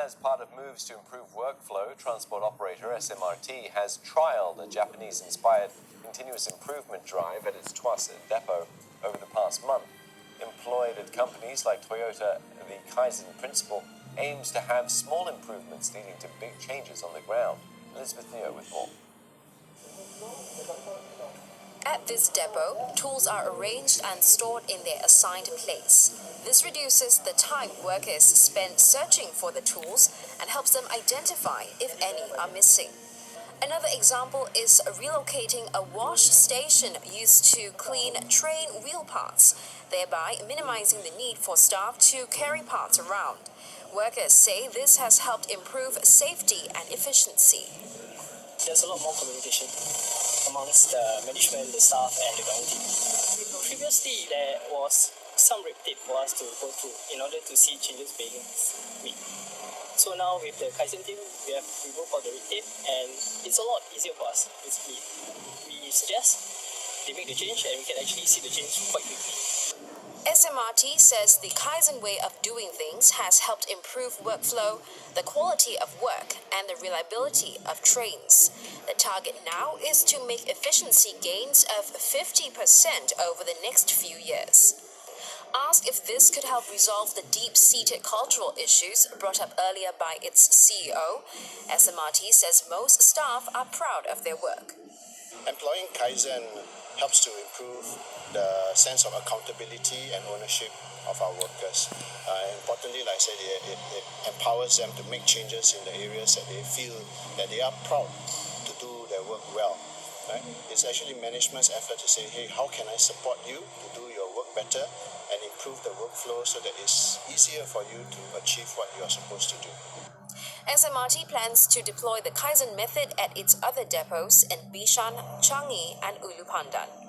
As part of moves to improve workflow, transport operator SMRT has trialed a Japanese-inspired continuous improvement drive at its Tuasa depot over the past month. Employed at companies like Toyota, the Kaizen principle aims to have small improvements leading to big changes on the ground. Elizabeth Neo with more. At this depot, tools are arranged and stored in their assigned place. This reduces the time workers spend searching for the tools and helps them identify if any are missing. Another example is relocating a wash station used to clean train wheel parts, thereby minimizing the need for staff to carry parts around. Workers say this has helped improve safety and efficiency. There's a lot more communication amongst the management, the staff, and the ground team. Previously, there was some red tape for us to go through in order to see changes being made. So now with the Kaizen team, we have removed all the red tape, and it's a lot easier for us. Basically, we suggest they make the change, and we can actually see the change quite quickly. SMRT says the Kaizen way of doing things has helped improve workflow, the quality of work, and the reliability of trains. The target now is to make efficiency gains of 50% over the next few years. Asked if this could help resolve the deep-seated cultural issues brought up earlier by its CEO, SMRT says most staff are proud of their work. Employing Kaizen helps to improve the sense of accountability and ownership of our workers. Importantly, like I said, it empowers them to make changes in the areas that they feel that they are proud to do their work well. Right? It's actually management's effort to say, hey, how can I support you to do your work better and improve the workflow so that it's easier for you to achieve what you are supposed to do. SMRT plans to deploy the Kaizen method at its other depots in Bishan, Changi, and Ulu Pandan.